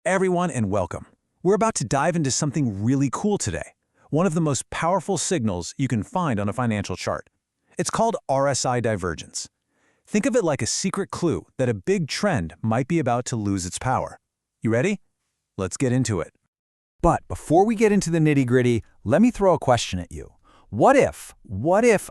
everyone, and welcome. We're about to dive into something really cool today, one of the most powerful signals you can find on a financial chart. It's called RSI divergence. Think of it like a secret clue that a big trend might be about to lose its power. You ready? Let's get into it. But before we get into the nitty-gritty, let me throw a question at you. What if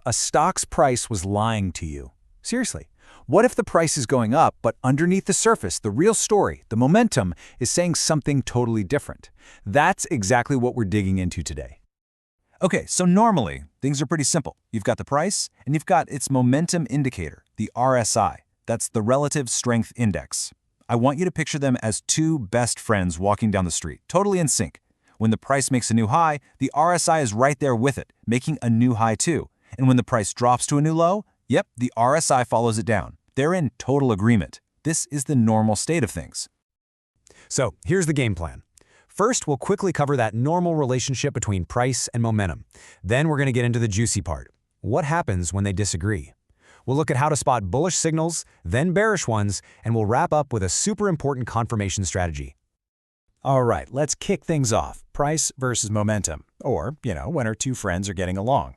a stock's price was lying to you? Seriously. What if the price is going up, but underneath the surface, the real story, the momentum, is saying something totally different? That's exactly what we're digging into today. Okay, so normally, things are pretty simple. You've got the price, and you've got its momentum indicator, the RSI. That's the Relative Strength Index. I want you to picture them as two best friends walking down the street, totally in sync. When the price makes a new high, the RSI is right there with it, making a new high too. And when the price drops to a new low, yep, the RSI follows it down. They're in total agreement. This is the normal state of things. So here's the game plan. First, we'll quickly cover that normal relationship between price and momentum. Then we're going to get into the juicy part. What happens when they disagree? We'll look at how to spot bullish signals, then bearish ones, and we'll wrap up with a super important confirmation strategy. All right, let's kick things off. Price versus momentum, or, when our two friends are getting along.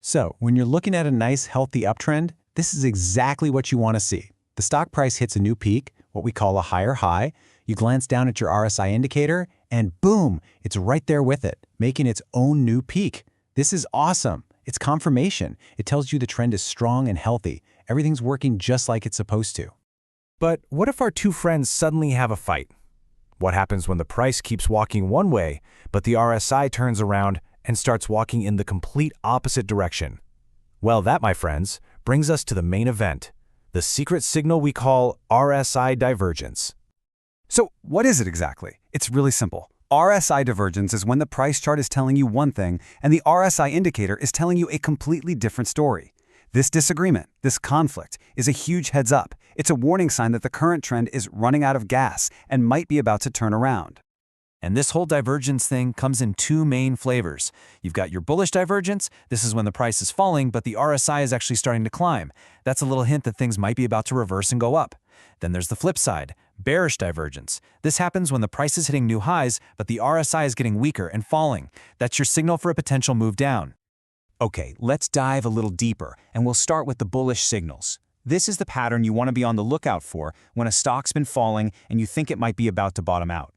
So, when you're looking at a nice, healthy uptrend, this is exactly what you want to see. The stock price hits a new peak, what we call a higher high. You glance down at your RSI indicator, and boom, it's right there with it, making its own new peak. This is awesome. It's confirmation. It tells you the trend is strong and healthy. Everything's working just like it's supposed to. But what if our two friends suddenly have a fight? What happens when the price keeps walking one way, but the RSI turns around and starts walking in the complete opposite direction? Well, that, my friends, brings us to the main event, the secret signal we call RSI divergence. So what is it exactly? It's really simple. RSI divergence is when the price chart is telling you one thing and the RSI indicator is telling you a completely different story. This disagreement, this conflict, is a huge heads up. It's a warning sign that the current trend is running out of gas and might be about to turn around. And this whole divergence thing comes in two main flavors. You've got your bullish divergence. This is when the price is falling, but the RSI is actually starting to climb. That's a little hint that things might be about to reverse and go up. Then there's the flip side, bearish divergence. This happens when the price is hitting new highs, but the RSI is getting weaker and falling. That's your signal for a potential move down. Okay, let's dive a little deeper, and we'll start with the bullish signals. This is the pattern you want to be on the lookout for when a stock's been falling and you think it might be about to bottom out.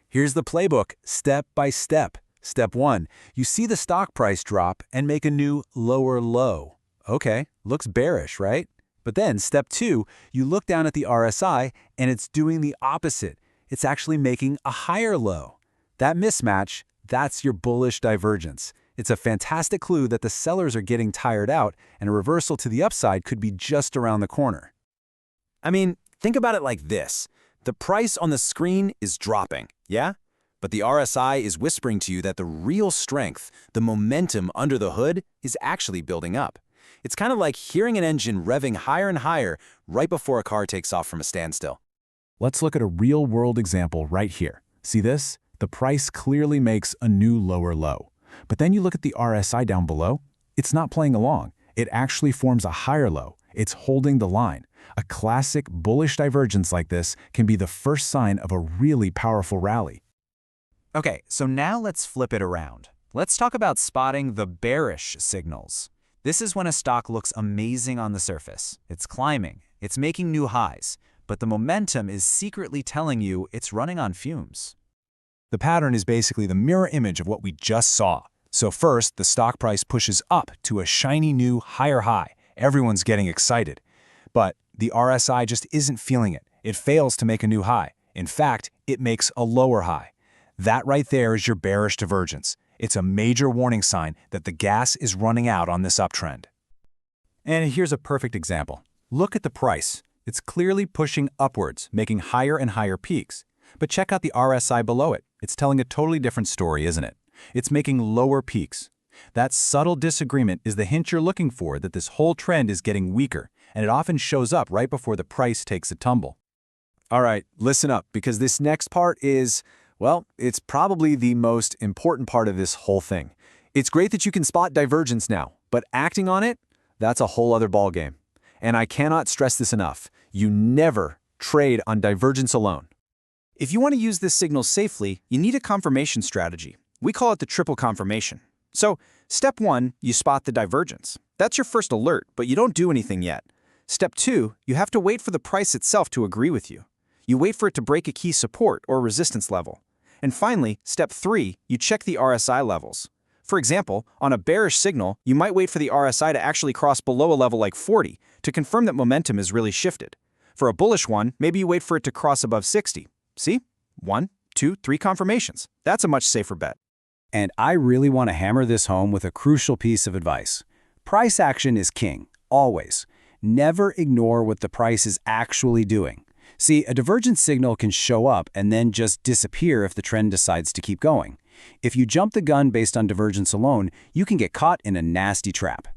Here's the playbook, step by step. Step 1, you see the stock price drop and make a new lower low. Okay, looks bearish, right? But then step 2, you look down at the RSI and it's doing the opposite. It's actually making a higher low. That mismatch, that's your bullish divergence. It's a fantastic clue that the sellers are getting tired out and a reversal to the upside could be just around the corner. I mean, think about it like this. The price on the screen is dropping, yeah? But the RSI is whispering to you that the real strength, the momentum under the hood, is actually building up. It's kind of like hearing an engine revving higher and higher right before a car takes off from a standstill. Let's look at a real-world example right here. See this? The price clearly makes a new lower low. But then you look at the RSI down below. It's not playing along. It actually forms a higher low. It's holding the line. A classic bullish divergence like this can be the first sign of a really powerful rally. Okay, so now let's flip it around. Let's talk about spotting the bearish signals. This is when a stock looks amazing on the surface. It's climbing, it's making new highs, but the momentum is secretly telling you it's running on fumes. The pattern is basically the mirror image of what we just saw. So first, the stock price pushes up to a shiny new higher high. Everyone's getting excited. But the RSI just isn't feeling it. It fails to make a new high. In fact, it makes a lower high. That right there is your bearish divergence. It's a major warning sign that the gas is running out on this uptrend. And here's a perfect example. Look at the price. It's clearly pushing upwards, making higher and higher peaks. But check out the RSI below it. It's telling a totally different story, isn't it? It's making lower peaks. That subtle disagreement is the hint you're looking for that this whole trend is getting weaker, and it often shows up right before the price takes a tumble. All right, listen up, because this next part is, well, it's probably the most important part of this whole thing. It's great that you can spot divergence now, but acting on it, that's a whole other ballgame. And I cannot stress this enough. You never trade on divergence alone. If you want to use this signal safely, you need a confirmation strategy. We call it the triple confirmation. So, step 1, you spot the divergence. That's your first alert, but you don't do anything yet. Step 2, you have to wait for the price itself to agree with you. You wait for it to break a key support or resistance level. And finally, step 3, you check the RSI levels. For example, on a bearish signal, you might wait for the RSI to actually cross below a level like 40 to confirm that momentum is really shifted. For a bullish one, maybe you wait for it to cross above 60. See? 1, 2, 3 confirmations. That's a much safer bet. And I really want to hammer this home with a crucial piece of advice. Price action is king, always. Never ignore what the price is actually doing. See, a divergence signal can show up and then just disappear if the trend decides to keep going. If you jump the gun based on divergence alone, you can get caught in a nasty trap.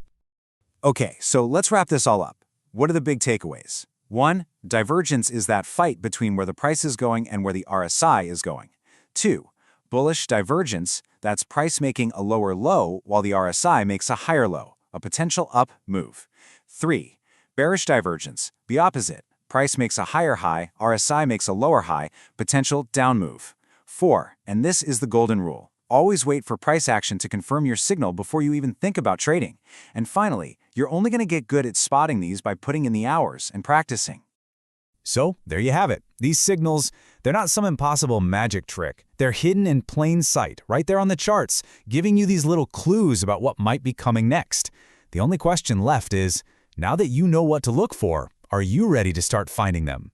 Okay, so let's wrap this all up. What are the big takeaways? 1. Divergence is that fight between where the price is going and where the RSI is going. 2. Bullish divergence, that's price making a lower low while the RSI makes a higher low, a potential up move. 3. Bearish divergence, the opposite. Price makes a higher high, RSI makes a lower high, potential down move. 4. And this is the golden rule. Always wait for price action to confirm your signal before you even think about trading. And finally, you're only going to get good at spotting these by putting in the hours and practicing. So, there you have it. These signals, they're not some impossible magic trick. They're hidden in plain sight, right there on the charts, giving you these little clues about what might be coming next. The only question left is, now that you know what to look for, are you ready to start finding them?